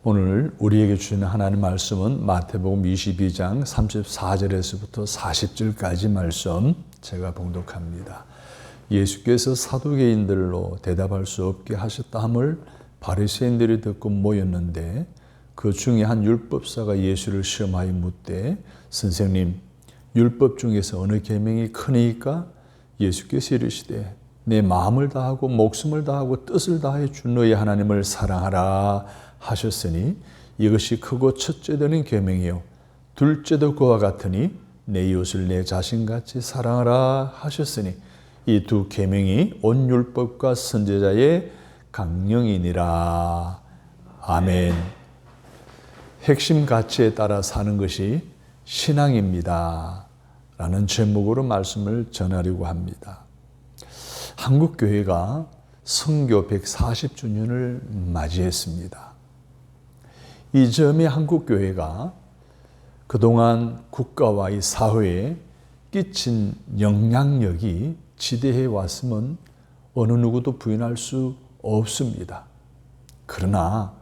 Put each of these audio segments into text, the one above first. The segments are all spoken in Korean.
오늘 우리에게 주시는 하나님의 말씀은 마태복음 22장 34절에서부터 40절까지 말씀 제가 봉독합니다. 예수께서 사두개인들로 대답할 수 없게 하셨다 함을 바리새인들이 듣고 모였는데 그 중에 한 율법사가 예수를 시험하여 묻되 선생님, 율법 중에서 어느 계명이 크니까? 예수께서 이르시되 내 마음을 다하고 목숨을 다하고 뜻을 다하여 주 너희 하나님을 사랑하라 하셨으니 이것이 크고 첫째 되는 계명이요 둘째도 그와 같으니 내 이웃을 내 자신같이 사랑하라 하셨으니 이 두 계명이 온 율법과 선지자의 강령이니라. 아멘. 핵심 가치에 따라 사는 것이 신앙입니다 라는 제목으로 말씀을 전하려고 합니다. 한국교회가 선교 140주년을 맞이했습니다. 이 점에 한국교회가 그동안 국가와 이 사회에 끼친 영향력이 지대해 왔으면 어느 누구도 부인할 수 없습니다. 그러나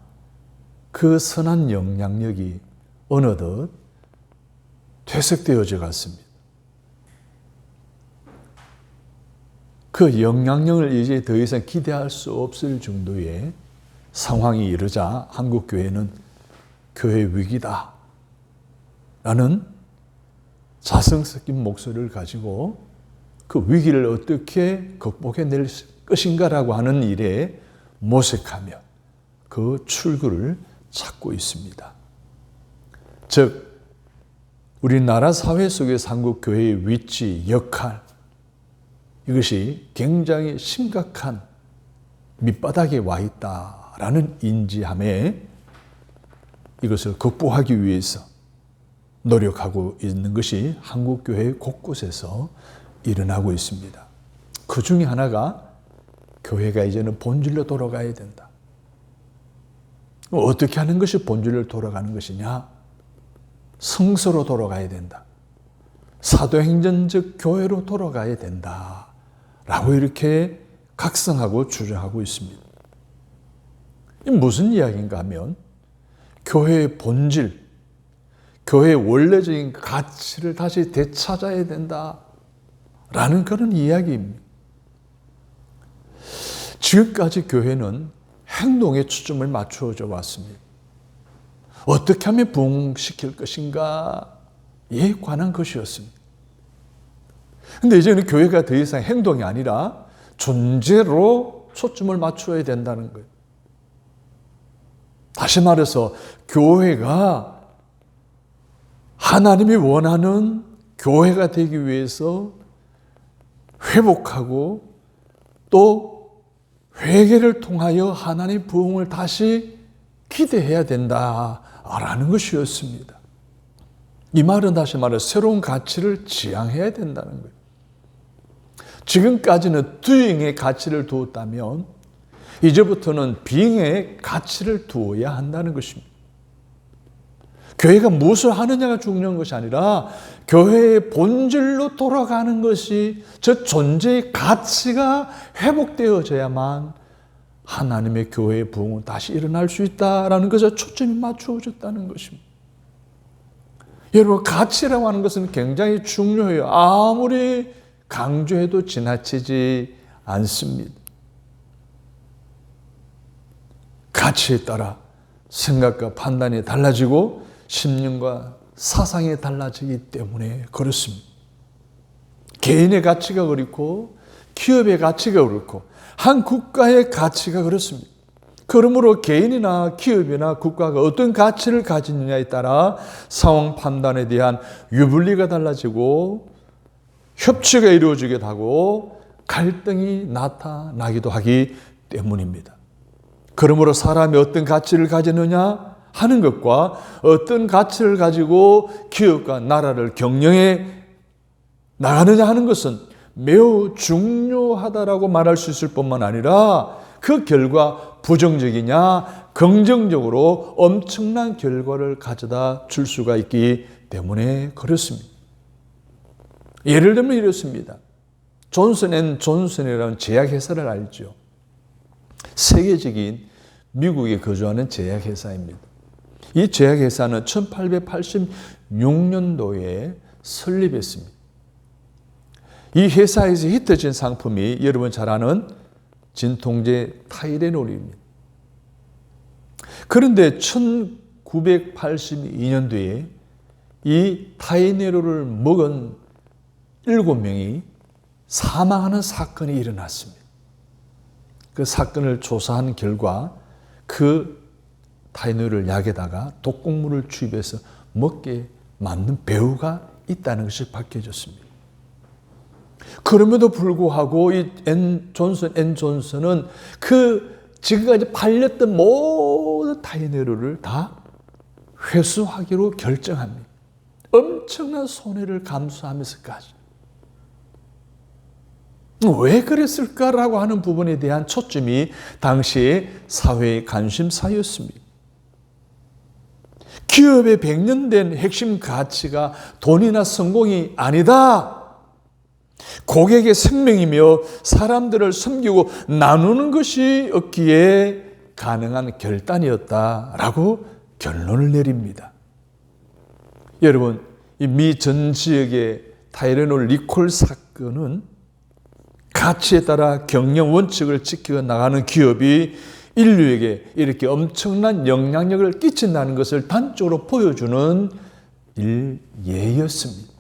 그 선한 영향력이 어느덧 퇴색되어져 갔습니다. 그 영향력을 이제 더 이상 기대할 수 없을 정도의 상황이 이르자 한국교회는 교회 위기다 라는 자성 섞인 목소리를 가지고 그 위기를 어떻게 극복해낼 것인가라고 하는 일에 모색하며 그 출구를 찾고 있습니다. 즉 우리나라 사회 속에서 한국교회의 위치, 역할 이것이 굉장히 심각한 밑바닥에 와 있다라는 인지함에 이것을 극복하기 위해서 노력하고 있는 것이 한국교회 곳곳에서 일어나고 있습니다. 그 중에 하나가 교회가 이제는 본질로 돌아가야 된다. 어떻게 하는 것이 본질로 돌아가는 것이냐? 성서로 돌아가야 된다. 사도행전적 교회로 돌아가야 된다. 라고 이렇게 각성하고 주장하고 있습니다. 이 무슨 이야기인가 하면 교회의 본질, 교회의 원래적인 가치를 다시 되찾아야 된다라는 그런 이야기입니다. 지금까지 교회는 행동에 초점을 맞추어져 왔습니다. 어떻게 하면 부흥시킬 것인가에 관한 것이었습니다. 그런데 이제는 교회가 더 이상 행동이 아니라 존재로 초점을 맞춰야 된다는 거예요. 다시 말해서 교회가 하나님이 원하는 교회가 되기 위해서 회복하고 또 회개를 통하여 하나님의 부흥을 다시 기대해야 된다라는 것이었습니다. 이 말은 다시 말해 새로운 가치를 지향해야 된다는 거예요. 지금까지는 doing의 가치를 두었다면 이제부터는 being의 가치를 두어야 한다는 것입니다. 교회가 무엇을 하느냐가 중요한 것이 아니라 교회의 본질로 돌아가는 것이 저 존재의 가치가 회복되어져야만 하나님의 교회의 부흥은 다시 일어날 수 있다라는 것에 초점이 맞추어졌다는 것입니다. 여러분, 가치라고 하는 것은 굉장히 중요해요. 아무리 강조해도 지나치지 않습니다. 가치에 따라 생각과 판단이 달라지고 신념과 사상이 달라지기 때문에 그렇습니다. 개인의 가치가 그렇고 기업의 가치가 그렇고 한 국가의 가치가 그렇습니다. 그러므로 개인이나 기업이나 국가가 어떤 가치를 가지느냐에 따라 상황 판단에 대한 유불리가 달라지고 협치가 이루어지기도 하고 갈등이 나타나기도 하기 때문입니다. 그러므로 사람이 어떤 가치를 가지느냐 하는 것과 어떤 가치를 가지고 기업과 나라를 경영해 나가느냐 하는 것은 매우 중요하다라고 말할 수 있을 뿐만 아니라 그 결과 부정적이냐 긍정적으로 엄청난 결과를 가져다 줄 수가 있기 때문에 그렇습니다. 예를 들면 이렇습니다. 존슨앤존슨이라는 제약회사를 알죠. 세계적인 미국에 거주하는 제약회사입니다. 이 제약회사는 1886년도에 설립했습니다. 이 회사에서 히트친 상품이 여러분 잘 아는 진통제 타이레놀입니다. 그런데 1982년도에 이 타이레놀을 먹은 7명이 사망하는 사건이 일어났습니다. 그 사건을 조사한 결과 그 타이레놀 약에다가 독곡물을 주입해서 먹게 만든 배후가 있다는 것이 밝혀졌습니다. 그럼에도 불구하고 이 존슨은 그 지금까지 팔렸던 모든 타이레놀을 다 회수하기로 결정합니다. 엄청난 손해를 감수하면서까지. 왜 그랬을까라고 하는 부분에 대한 초점이 당시의 사회의 관심사였습니다. 기업의 100년 된 핵심 가치가 돈이나 성공이 아니다. 고객의 생명이며 사람들을 섬기고 나누는 것이 없기에 가능한 결단이었다라고 결론을 내립니다. 여러분, 이 미 전 지역의 타이레놀 리콜 사건은 가치에 따라 경영 원칙을 지켜 나가는 기업이 인류에게 이렇게 엄청난 영향력을 끼친다는 것을 단적으로 보여주는 예였습니다.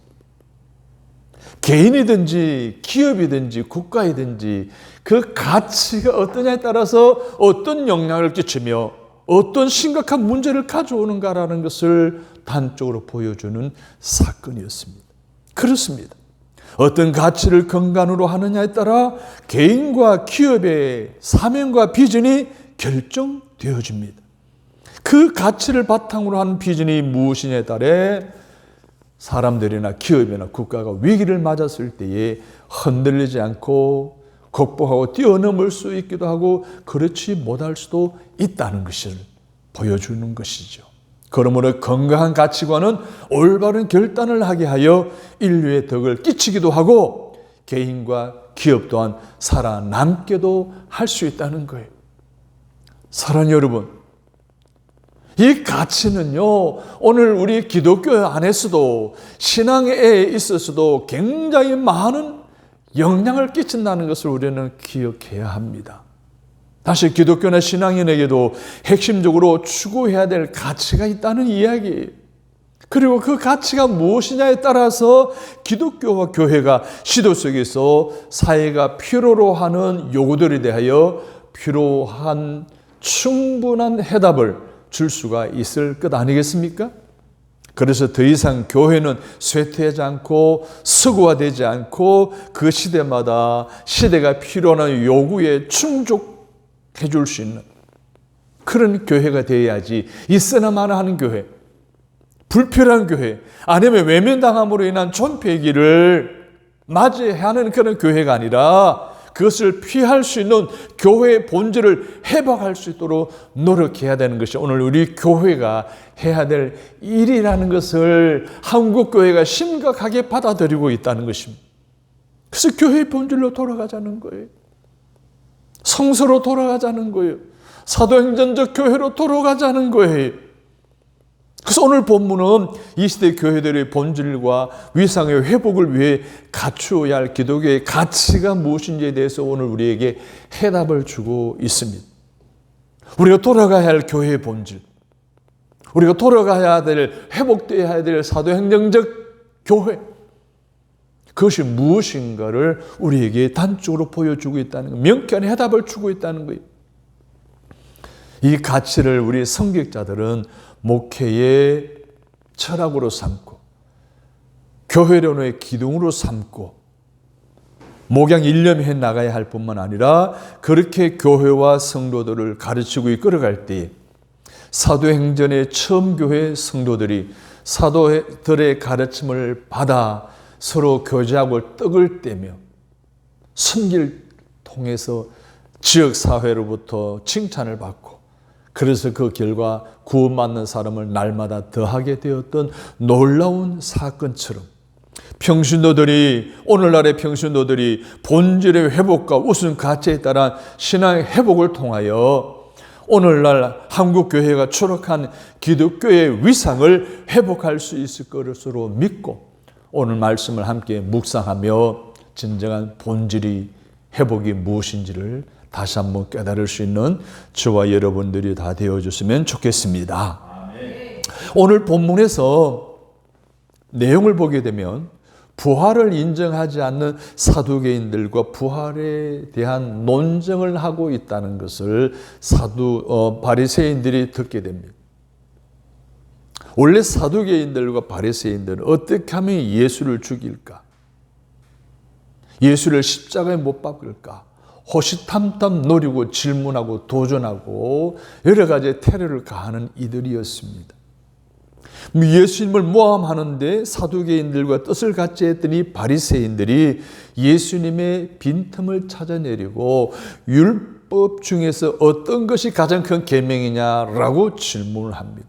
개인이든지 기업이든지 국가이든지 그 가치가 어떠냐에 따라서 어떤 영향을 끼치며 어떤 심각한 문제를 가져오는가라는 것을 단적으로 보여주는 사건이었습니다. 그렇습니다. 어떤 가치를 근간으로 하느냐에 따라 개인과 기업의 사명과 비전이 결정되어집니다. 그 가치를 바탕으로 한 비전이 무엇이냐에 따라 사람들이나 기업이나 국가가 위기를 맞았을 때에 흔들리지 않고 극복하고 뛰어넘을 수 있기도 하고 그렇지 못할 수도 있다는 것을 보여주는 것이죠. 그러므로 건강한 가치관은 올바른 결단을 하게 하여 인류의 덕을 끼치기도 하고 개인과 기업 또한 살아남게도 할 수 있다는 거예요. 사랑하는 여러분, 이 가치는요, 오늘 우리 기독교 안에서도 신앙에 있어서도 굉장히 많은 영향을 끼친다는 것을 우리는 기억해야 합니다. 다시 기독교나 신앙인에게도 핵심적으로 추구해야 될 가치가 있다는 이야기예요. 그리고 그 가치가 무엇이냐에 따라서 기독교와 교회가 시도 속에서 사회가 필요로 하는 요구들에 대하여 필요한 충분한 해답을 줄 수가 있을 것 아니겠습니까? 그래서 더 이상 교회는 쇠퇴하지 않고 서구화되지 않고 그 시대마다 시대가 필요한 요구에 충족해 줄 수 있는 그런 교회가 되어야지 있으나 마나 하는 교회, 불필요한 교회, 아니면 외면당함으로 인한 존폐기를 맞이해야 하는 그런 교회가 아니라 그것을 피할 수 있는 교회의 본질을 회복할 수 있도록 노력해야 되는 것이 오늘 우리 교회가 해야 될 일이라는 것을 한국 교회가 심각하게 받아들이고 있다는 것입니다. 그래서 교회의 본질로 돌아가자는 거예요. 성서로 돌아가자는 거예요. 사도행전적 교회로 돌아가자는 거예요. 그래서 오늘 본문은 이 시대 교회들의 본질과 위상의 회복을 위해 갖추어야 할 기독교의 가치가 무엇인지에 대해서 오늘 우리에게 해답을 주고 있습니다. 우리가 돌아가야 할 교회의 본질, 우리가 돌아가야 될, 회복되어야 될 사도행정적 교회, 그것이 무엇인가를 우리에게 단적으로 보여주고 있다는 거예요. 명쾌한 해답을 주고 있다는 거예요. 이 가치를 우리 성격자들은 목회의 철학으로 삼고 교회론의 기둥으로 삼고 목양 일념해 나가야 할 뿐만 아니라 그렇게 교회와 성도들을 가르치고 이끌어갈 때 사도행전의 처음 교회 성도들이 사도들의 가르침을 받아 서로 교제하고 떡을 떼며 섬길 통해서 지역사회로부터 칭찬을 받고 그래서 그 결과 구원받는 사람을 날마다 더하게 되었던 놀라운 사건처럼 평신도들이 오늘날의 평신도들이 본질의 회복과 우선 가치에 따른 신앙의 회복을 통하여 오늘날 한국교회가 추락한 기독교의 위상을 회복할 수 있을 것으로 믿고 오늘 말씀을 함께 묵상하며 진정한 본질이 회복이 무엇인지를 다시 한번 깨달을 수 있는 저와 여러분들이 다 되어줬으면 좋겠습니다. 오늘 본문에서 내용을 보게 되면 부활을 인정하지 않는 사두개인들과 부활에 대한 논쟁을 하고 있다는 것을 바리새인들이 듣게 됩니다. 원래 사두개인들과 바리새인들은 어떻게 하면 예수를 죽일까? 예수를 십자가에 못 박을까? 호시탐탐 노리고 질문하고 도전하고 여러 가지 테러를 가하는 이들이었습니다. 예수님을 모함하는데 사두개인들과 뜻을 같이 했더니 바리새인들이 예수님의 빈틈을 찾아내리고 율법 중에서 어떤 것이 가장 큰 계명이냐라고 질문을 합니다.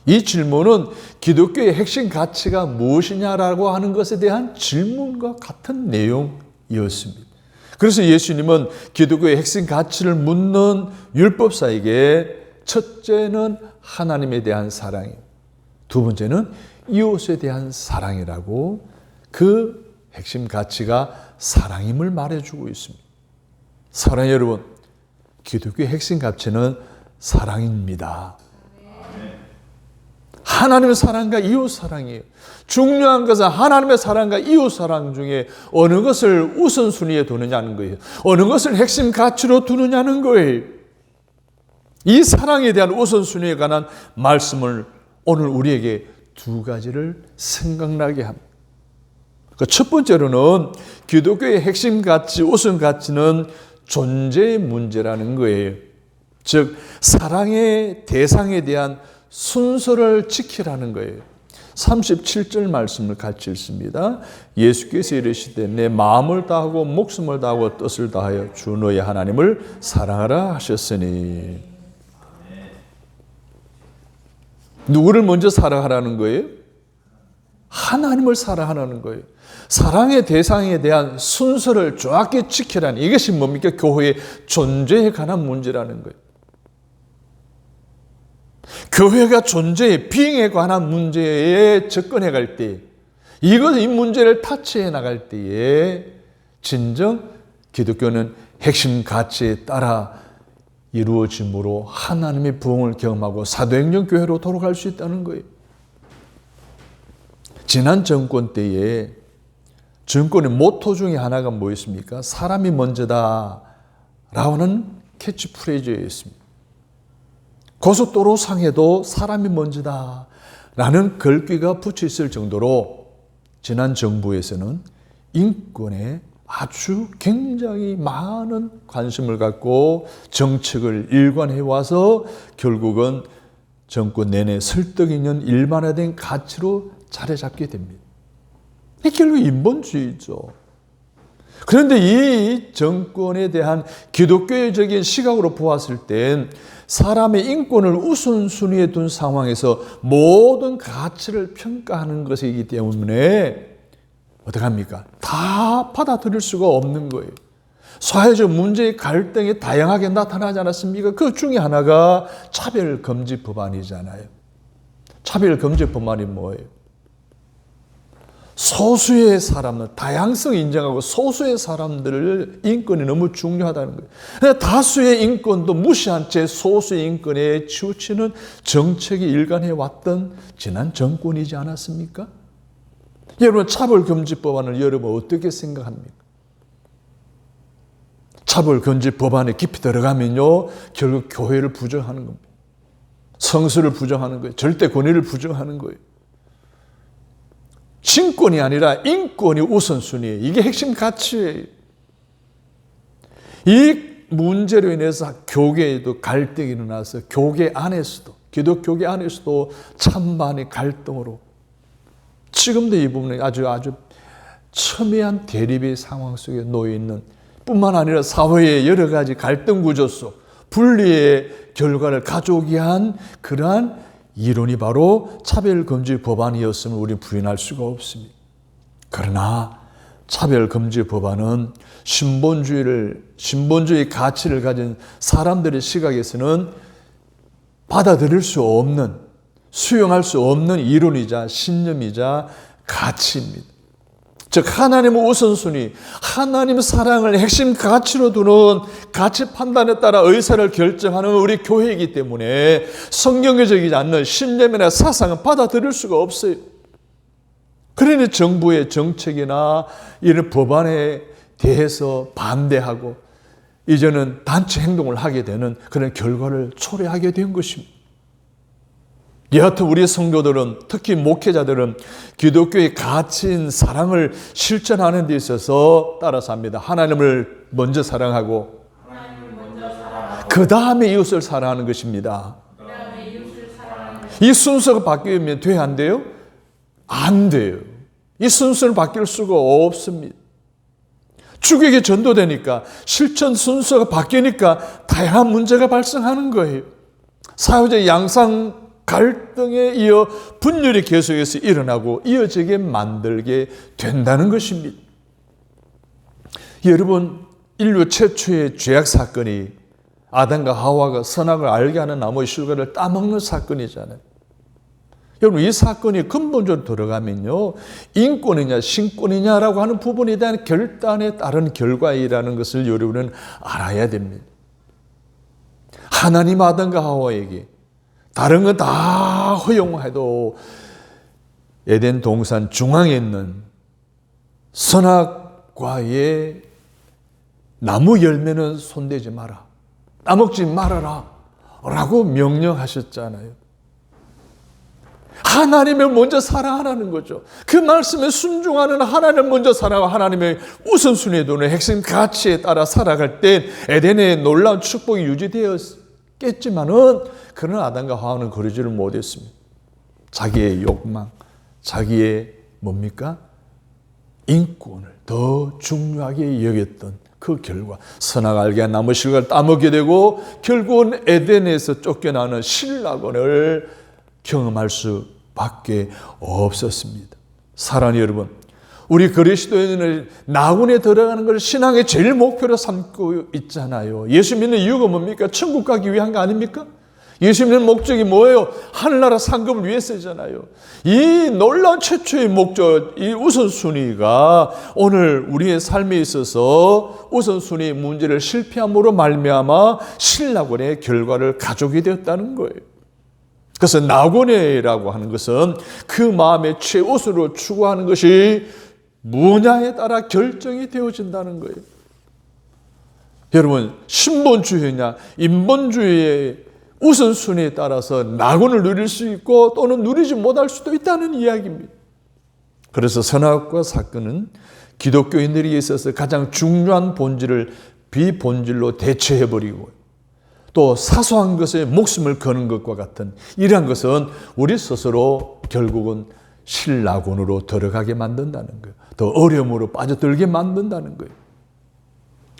이 질문은 기독교의 핵심 가치가 무엇이냐라고 하는 것에 대한 질문과 같은 내용이었습니다. 그래서 예수님은 기독교의 핵심 가치를 묻는 율법사에게 첫째는 하나님에 대한 사랑이에요. 두 번째는 이웃에 대한 사랑이라고 그 핵심 가치가 사랑임을 말해주고 있습니다. 사랑하는 여러분, 기독교의 핵심 가치는 사랑입니다. 하나님의 사랑과 이웃 사랑이에요. 중요한 것은 하나님의 사랑과 이웃 사랑 중에 어느 것을 우선순위에 두느냐는 거예요. 어느 것을 핵심 가치로 두느냐는 거예요. 이 사랑에 대한 우선순위에 관한 말씀을 오늘 우리에게 두 가지를 생각나게 합니다. 첫 번째로는 기독교의 핵심 가치, 우선 가치는 존재의 문제라는 거예요. 즉 사랑의 대상에 대한 순서를 지키라는 거예요. 37절 말씀을 같이 읽습니다. 예수께서 이르시되 내 마음을 다하고 목숨을 다하고 뜻을 다하여 주 너의 하나님을 사랑하라 하셨으니. 누구를 먼저 사랑하라는 거예요? 하나님을 사랑하라는 거예요. 사랑의 대상에 대한 순서를 정확히 지키라는, 이것이 뭡니까? 교회의 존재에 관한 문제라는 거예요. 교회가 존재의 비행에 관한 문제에 접근해 갈 때, 이 문제를 타치해 나갈 때에 진정 기독교는 핵심 가치에 따라 이루어짐으로 하나님의 부흥을 경험하고 사도행전 교회로 돌아갈 수 있다는 거예요. 지난 정권 때에 정권의 모토 중에 하나가 뭐였습니까? 사람이 먼저다 라는 캐치프레이즈였습니다. 고속도로 상에도 사람이 먼저다 라는 글귀가 붙여 있을 정도로 지난 정부에서는 인권에 아주 굉장히 많은 관심을 갖고 정책을 일관해 와서 결국은 정권 내내 설득 있는 일반화된 가치로 자리 잡게 됩니다. 이게 결국 인본주의죠. 그런데 이 정권에 대한 기독교적인 시각으로 보았을 땐 사람의 인권을 우선순위에 둔 상황에서 모든 가치를 평가하는 것이기 때문에 어떻게 합니까? 다 받아들일 수가 없는 거예요. 사회적 문제의 갈등이 다양하게 나타나지 않았습니까? 그 중에 하나가 차별금지 법안이잖아요. 차별금지 법안이 뭐예요? 소수의 사람들, 다양성 인정하고 소수의 사람들을 인권이 너무 중요하다는 거예요. 다수의 인권도 무시한 채 소수의 인권에 치우치는 정책이 일관해 왔던 지난 정권이지 않았습니까? 여러분, 차별금지법안을 여러분 어떻게 생각합니까? 차별금지법안에 깊이 들어가면요, 결국 교회를 부정하는 겁니다. 성서를 부정하는 거예요. 절대 권위를 부정하는 거예요. 친권이 아니라 인권이 우선순위예요. 이게 핵심 가치예요. 이 문제로 인해서 교계에도 갈등이 일어나서 교계 안에서도, 기독교계 안에서도 찬반의 갈등으로 지금도 이 부분에 아주 첨예한 대립의 상황 속에 놓여 있는 뿐만 아니라 사회의 여러 가지 갈등 구조 속 분리의 결과를 가져오게 한 그러한 이론이 바로 차별금지 법안이었음을 우리는 부인할 수가 없습니다. 그러나 차별금지 법안은 신본주의 가치를 가진 사람들의 시각에서는 받아들일 수 없는, 수용할 수 없는 이론이자 신념이자 가치입니다. 즉 하나님의 우선순위, 하나님의 사랑을 핵심 가치로 두는 가치 판단에 따라 의사를 결정하는 우리 교회이기 때문에 성경적이지 않는 신념이나 사상은 받아들일 수가 없어요. 그러니 정부의 정책이나 이런 법안에 대해서 반대하고 이제는 단체 행동을 하게 되는 그런 결과를 초래하게 된 것입니다. 여하튼 우리 성도들은, 특히 목회자들은 기독교의 가치인 사랑을 실천하는 데 있어서 따라서 합니다. 하나님을 먼저 사랑하고 그 다음에 이웃을 사랑하는 것입니다. 이 순서가 바뀌면 돼야 안 돼요? 안 돼요. 이 순서는 바뀔 수가 없습니다. 주객이 전도되니까, 실천 순서가 바뀌니까 다양한 문제가 발생하는 거예요. 사회적 양상 갈등에 이어 분열이 계속해서 일어나고 이어지게 만들게 된다는 것입니다. 여러분, 인류 최초의 죄악 사건이 아담과 하와가 선악을 알게 하는 나무의 실과를 따먹는 사건이잖아요. 여러분, 이 사건이 근본적으로 들어가면요, 인권이냐 신권이냐라고 하는 부분에 대한 결단에 따른 결과이라는 것을 여러분은 알아야 됩니다. 하나님 아담과 하와에게 다른 건 다 허용해도 에덴 동산 중앙에 있는 선악과의 나무 열매는 손대지 마라, 따먹지 말아라 라고 명령하셨잖아요. 하나님을 먼저 사랑하라는 거죠. 그 말씀에 순종하는 하나님을 먼저 사랑하고 하나님의 우선순위에 두는 핵심 가치에 따라 살아갈 때 에덴의 놀라운 축복이 유지되었겠지만은 그런 아담과 하와는 그러지를 못했습니다. 자기의 욕망, 자기의 뭡니까? 인권을 더 중요하게 여겼던 그 결과 선악 알게 한 나무 실과를 따먹게 되고 결국은 에덴에서 쫓겨나는 신락원을 경험할 수밖에 없었습니다. 사랑하는 여러분, 우리 그리스도인은 낙원에 들어가는 걸 신앙의 제일 목표로 삼고 있잖아요. 예수 믿는 이유가 뭡니까? 천국 가기 위한 거 아닙니까? 예수 믿는 목적이 뭐예요? 하늘나라 상급을 위해서잖아요. 이 놀라운 최초의 목적, 이 우선순위가 오늘 우리의 삶에 있어서 우선순위 문제를 실패함으로 말미암아 신락원의 결과를 가져오게 되었다는 거예요. 그래서 낙원이라고 하는 것은 그 마음의 최우선으로 추구하는 것이 뭐냐에 따라 결정이 되어진다는 거예요. 여러분, 신본주의냐 인본주의의 우선순위에 따라서 낙원을 누릴 수 있고 또는 누리지 못할 수도 있다는 이야기입니다. 그래서 선악과 사건은 기독교인들에게 있어서 가장 중요한 본질을 비본질로 대체해버리고 또 사소한 것에 목숨을 거는 것과 같은 이러한 것은 우리 스스로 결국은 신락원으로 들어가게 만든다는 거예요. 더 어려움으로 빠져들게 만든다는 거예요.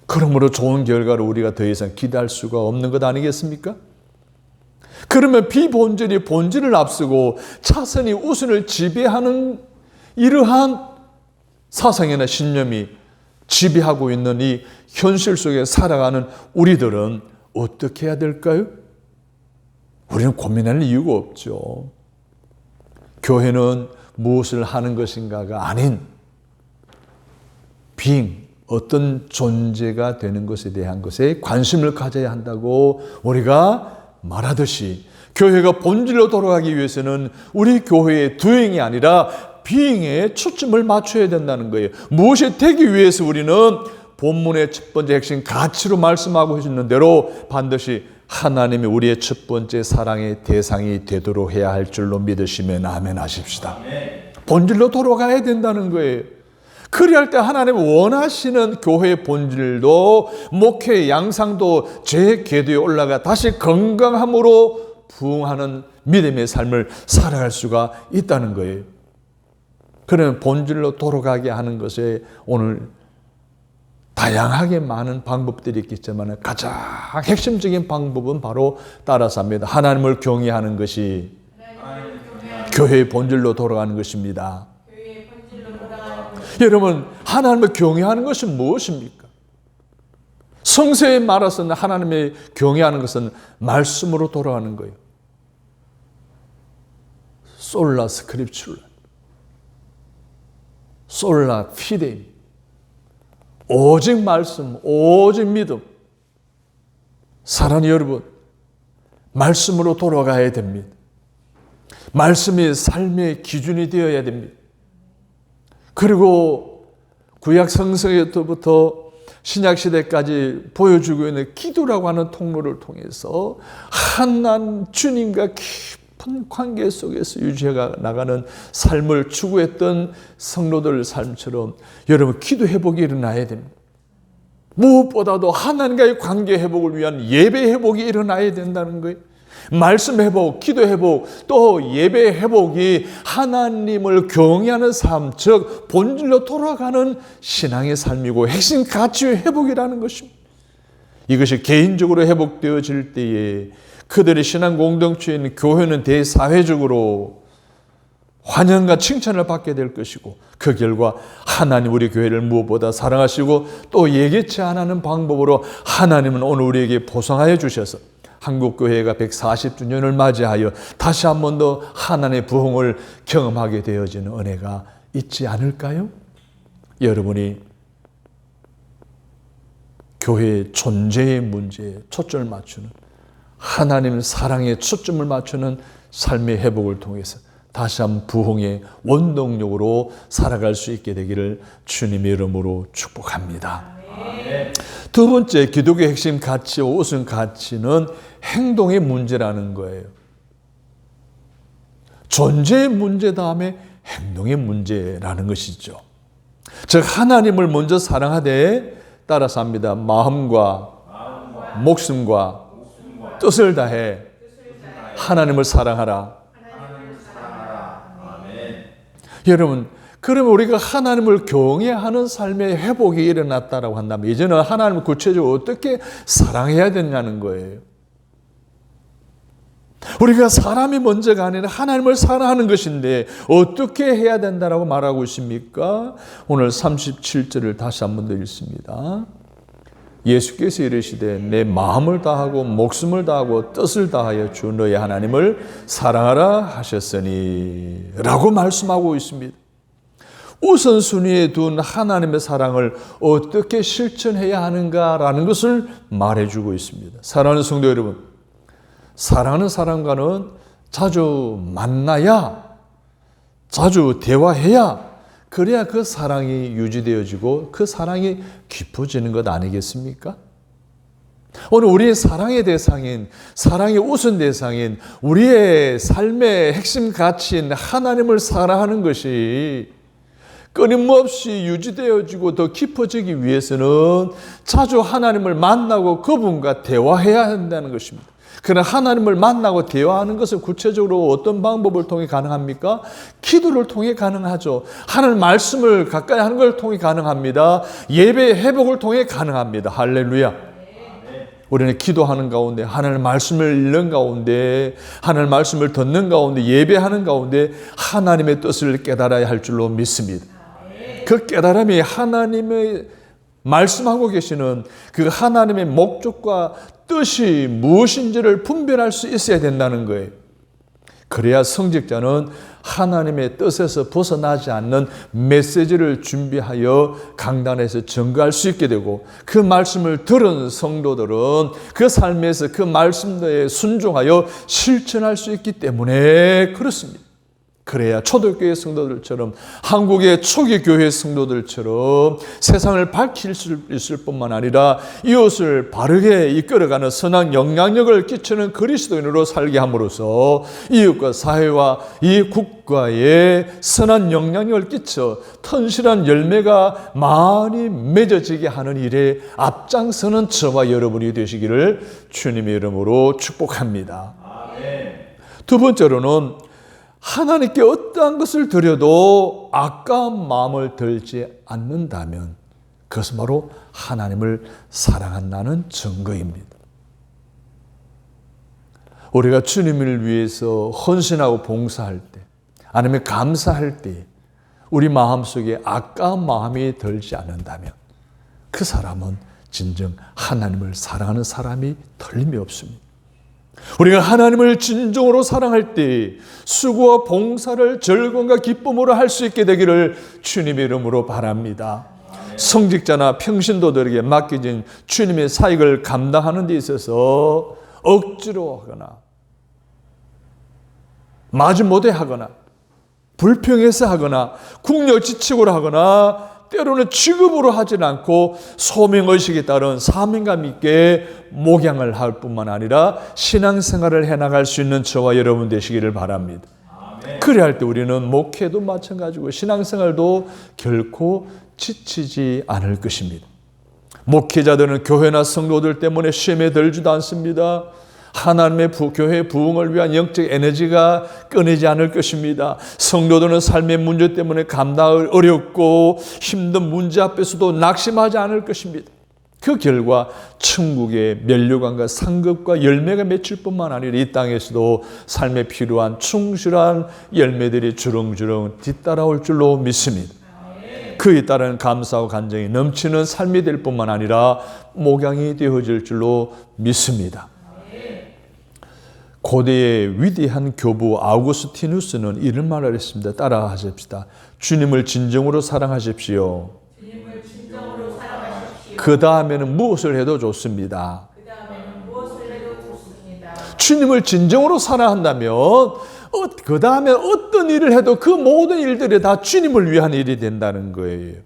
그러므로 좋은 결과를 우리가 더 이상 기대할 수가 없는 것 아니겠습니까? 그러면 비본질이 본질을 앞서고 차선이 우선을 지배하는 이러한 사상이나 신념이 지배하고 있는 이 현실 속에 살아가는 우리들은 어떻게 해야 될까요? 우리는 고민할 이유가 없죠. 교회는 무엇을 하는 것인가가 아닌 어떤 존재가 되는 것에 대한 것에 관심을 가져야 한다고 우리가 말하듯이 교회가 본질로 돌아가기 위해서는 우리 교회의 doing이 아니라 being에 초점을 맞춰야 된다는 거예요. 무엇이 되기 위해서 우리는 본문의 첫 번째 핵심 가치로 말씀하고 있는 대로 반드시 하나님이 우리의 첫 번째 사랑의 대상이 되도록 해야 할 줄로 믿으시면 아멘 하십시다. 본질로 돌아가야 된다는 거예요. 그리할 때 하나님 원하시는 교회의 본질도 목회의 양상도 제 궤도에 올라가 다시 건강함으로 부흥하는 믿음의 삶을 살아갈 수가 있다는 거예요. 그런 본질로 돌아가게 하는 것에 오늘 다양하게 많은 방법들이 있겠지만 가장 핵심적인 방법은 바로 따라서 합니다. 하나님을 경외하는 것이 교회의 본질로 돌아가는 것입니다. 여러분, 하나님을 경외하는 것이 무엇입니까? 성서에 말해서는 하나님의 경외하는 것은 말씀으로 돌아가는 거예요. 솔라 스크립츄라, 솔라 피데, 오직 말씀, 오직 믿음. 사랑하는 여러분, 말씀으로 돌아가야 됩니다. 말씀이 삶의 기준이 되어야 됩니다. 그리고 구약 성서에부터 신약 시대까지 보여주고 있는 기도라고 하는 통로를 통해서 하나님 주님과 깊은 관계 속에서 유지해 나가는 삶을 추구했던 성도들 삶처럼 여러분, 기도 회복이 일어나야 됩니다. 무엇보다도 하나님과의 관계 회복을 위한 예배 회복이 일어나야 된다는 거예요. 말씀 회복, 기도 회복, 또 예배 회복이 하나님을 경외하는 삶, 즉 본질로 돌아가는 신앙의 삶이고 핵심 가치의 회복이라는 것입니다. 이것이 개인적으로 회복되어질 때에 그들의 신앙 공동체인 교회는 대사회적으로 환영과 칭찬을 받게 될 것이고, 그 결과 하나님 우리 교회를 무엇보다 사랑하시고 또 예기치 않은 방법으로 하나님은 오늘 우리에게 보상하여 주셔서 한국교회가 140주년을 맞이하여 다시 한 번 더 하나님의 부흥을 경험하게 되어지는 은혜가 있지 않을까요? 여러분이 교회의 존재의 문제에 초점을 맞추는, 하나님의 사랑에 초점을 맞추는 삶의 회복을 통해서 다시 한번 부흥의 원동력으로 살아갈 수 있게 되기를 주님의 이름으로 축복합니다. 아멘. 두 번째, 기독교의 핵심 가치와 우선 가치는 행동의 문제라는 거예요. 존재의 문제 다음에 행동의 문제라는 것이죠. 즉 하나님을 먼저 사랑하되, 따라서 합니다. 마음과 목숨과 뜻을 다해 하나님을 사랑하라. 여러분, 그러면 우리가 하나님을 경외하는 삶의 회복이 일어났다고 한다면 이제는 하나님을 구체적으로 어떻게 사랑해야 되냐는 거예요. 우리가 사람이 먼저가 아니라 하나님을 사랑하는 것인데 어떻게 해야 된다고 말하고 있습니까? 오늘 37절을 다시 한 번 더 읽습니다. 예수께서 이르시되 내 마음을 다하고 목숨을 다하고 뜻을 다하여 주 너의 하나님을 사랑하라 하셨으니 라고 말씀하고 있습니다. 우선순위에 둔 하나님의 사랑을 어떻게 실천해야 하는가라는 것을 말해주고 있습니다. 사랑하는 성도 여러분, 사랑하는 사람과는 자주 만나야, 자주 대화해야, 그래야 그 사랑이 유지되어지고 그 사랑이 깊어지는 것 아니겠습니까? 오늘 우리의 사랑의 대상인, 사랑의 우선 대상인, 우리의 삶의 핵심 가치인 하나님을 사랑하는 것이 끊임없이 유지되어지고 더 깊어지기 위해서는 자주 하나님을 만나고 그분과 대화해야 한다는 것입니다. 그러나 하나님을 만나고 대화하는 것은 구체적으로 어떤 방법을 통해 가능합니까? 기도를 통해 가능하죠. 하나님 말씀을 가까이 하는 걸 통해 가능합니다. 예배 회복을 통해 가능합니다. 할렐루야. 우리는 기도하는 가운데, 하나님 말씀을 읽는 가운데, 하나님 말씀을 듣는 가운데, 예배하는 가운데 하나님의 뜻을 깨달아야 할 줄로 믿습니다. 그 깨달음이 하나님의 말씀하고 계시는 그 하나님의 목적과 뜻이 무엇인지를 분별할 수 있어야 된다는 거예요. 그래야 성직자는 하나님의 뜻에서 벗어나지 않는 메시지를 준비하여 강단에서 전가할 수 있게 되고, 그 말씀을 들은 성도들은 그 삶에서 그 말씀에 순종하여 실천할 수 있기 때문에 그렇습니다. 그래야 초대교회 성도들처럼, 한국의 초기 교회 성도들처럼 세상을 밝힐 수 있을 뿐만 아니라 이웃을 바르게 이끌어가는 선한 영향력을 끼치는 그리스도인으로 살게 함으로써 이웃과 사회와 이 국가에 선한 영향력을 끼쳐 튼실한 열매가 많이 맺어지게 하는 일에 앞장서는 저와 여러분이 되시기를 주님의 이름으로 축복합니다. 아멘. 두 번째로는 하나님께 어떠한 것을 드려도 아까운 마음을 들지 않는다면 그것은 바로 하나님을 사랑한다는 증거입니다. 우리가 주님을 위해서 헌신하고 봉사할 때, 아니면 감사할 때, 우리 마음속에 아까운 마음이 들지 않는다면 그 사람은 진정 하나님을 사랑하는 사람이 틀림이 없습니다. 우리가 하나님을 진정으로 사랑할 때 수고와 봉사를 즐거움과 기쁨으로 할 수 있게 되기를 주님의 이름으로 바랍니다. 성직자나 평신도들에게 맡겨진 주님의 사역을 감당하는 데 있어서 억지로 하거나 마지못해 하거나 불평해서 하거나 궁여지책으로 하거나 때로는 취급으로 하지 않고 소명의식에 따른 사명감 있게 목양을 할 뿐만 아니라 신앙생활을 해나갈 수 있는 저와 여러분 되시기를 바랍니다. 그래야 할 때 우리는 목회도 마찬가지고 신앙생활도 결코 지치지 않을 것입니다. 목회자들은 교회나 성도들 때문에 시험에 들지도 않습니다. 하나님의 교회의 부흥을 위한 영적 에너지가 끊이지 않을 것입니다. 성도들은 삶의 문제 때문에 감당을 어렵고 힘든 문제 앞에서도 낙심하지 않을 것입니다. 그 결과 천국의 면류관과 상급과 열매가 맺힐 뿐만 아니라 이 땅에서도 삶에 필요한 충실한 열매들이 주렁주렁 뒤따라올 줄로 믿습니다. 그에 따른 감사와 간정이 넘치는 삶이 될 뿐만 아니라 목양이 되어질 줄로 믿습니다. 고대의 위대한 교부 아우구스티누스는 이런 말을 했습니다. 따라 하십시다. 주님을 진정으로 사랑하십시오. 그 다음에는 무엇을 해도 좋습니다. 주님을 진정으로 사랑한다면 그 다음에 어떤 일을 해도 그 모든 일들이 다 주님을 위한 일이 된다는 거예요.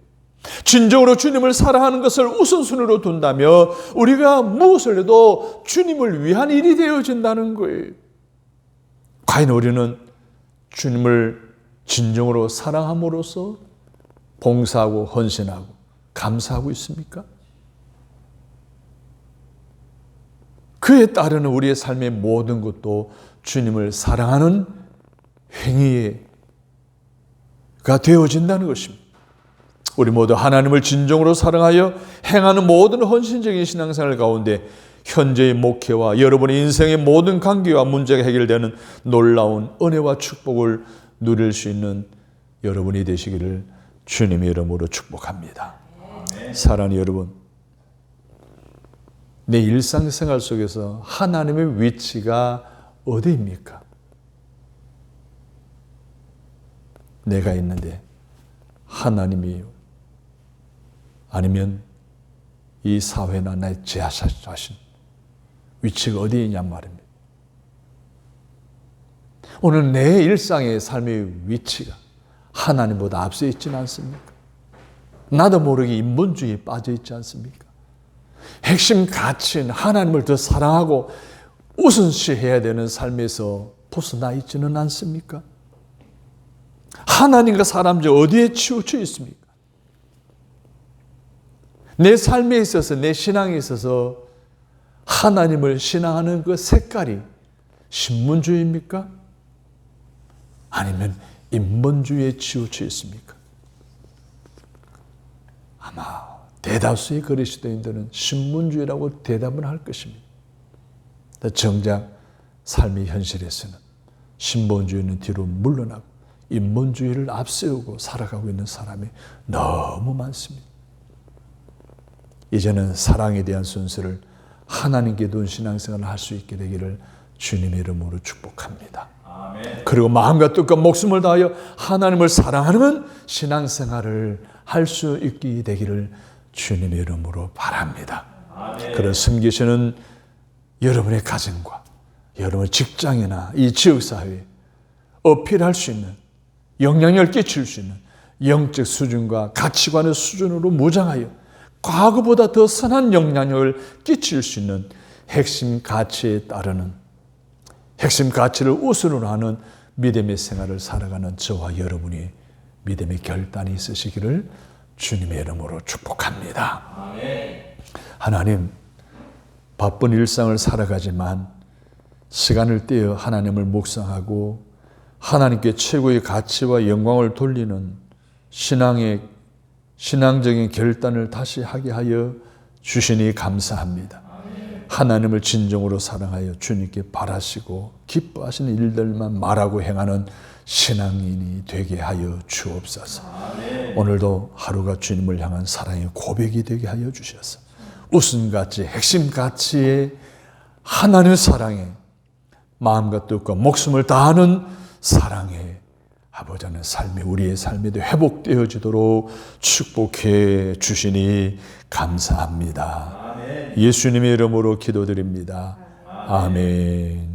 진정으로 주님을 사랑하는 것을 우선순위로 둔다면 우리가 무엇을 해도 주님을 위한 일이 되어진다는 거예요. 과연 우리는 주님을 진정으로 사랑함으로써 봉사하고 헌신하고 감사하고 있습니까? 그에 따르는 우리의 삶의 모든 것도 주님을 사랑하는 행위가 되어진다는 것입니다. 우리 모두 하나님을 진정으로 사랑하여 행하는 모든 헌신적인 신앙생활 가운데 현재의 목회와 여러분의 인생의 모든 관계와 문제가 해결되는 놀라운 은혜와 축복을 누릴 수 있는 여러분이 되시기를 주님의 이름으로 축복합니다. 사랑하는 여러분, 내 일상생활 속에서 하나님의 위치가 어디입니까? 내가 있는데 하나님이 아니면 이 사회나 나의 제 자신 위치가 어디에 있냔 말입니다. 오늘 내 일상의 삶의 위치가 하나님보다 앞서 있지는 않습니까? 나도 모르게 인본주의에 빠져 있지 않습니까? 핵심 가치인 하나님을 더 사랑하고 우선시해야 되는 삶에서 벗어나 있지는 않습니까? 하나님과 사람 중 어디에 치우쳐 있습니까? 내 삶에 있어서 내 신앙에 있어서 하나님을 신앙하는 그 색깔이 신문주의입니까? 아니면 인본주의에 치우쳐 있습니까? 아마 대다수의 그리스도인들은 신문주의라고 대답을 할 것입니다. 정작 삶의 현실에서는 신본주의는 뒤로 물러나고 인본주의를 앞세우고 살아가고 있는 사람이 너무 많습니다. 이제는 사랑에 대한 순서를 하나님께 둔 신앙생활을 할 수 있게 되기를 주님의 이름으로 축복합니다. 아멘. 그리고 마음과 뜻과 목숨을 다하여 하나님을 사랑하는 신앙생활을 할 수 있게 되기를 주님의 이름으로 바랍니다. 그런 숨기시는 여러분의 가정과 여러분의 직장이나 이 지역사회에 어필할 수 있는 영향력을 끼칠 수 있는 영적 수준과 가치관의 수준으로 무장하여 과거보다 더 선한 영향력을 끼칠 수 있는 핵심 가치에 따르는 핵심 가치를 우선으로 하는 믿음의 생활을 살아가는 저와 여러분이 믿음의 결단이 있으시기를 주님의 이름으로 축복합니다. 아멘. 하나님, 바쁜 일상을 살아가지만 시간을 떼어 하나님을 묵상하고 하나님께 최고의 가치와 영광을 돌리는 신앙적인 결단을 다시 하게 하여 주시니 감사합니다. 하나님을 진정으로 사랑하여 주님께 바라시고 기뻐하시는 일들만 말하고 행하는 신앙인이 되게 하여 주옵소서. 오늘도 하루가 주님을 향한 사랑의 고백이 되게 하여 주셔서 우선가치, 핵심 가치의 하나님의 사랑에 마음과 뜻과 목숨을 다하는 사랑에 아버지 하나님 삶이 우리의 삶에도 회복되어지도록 축복해 주시니 감사합니다. 예수님의 이름으로 기도드립니다. 아멘.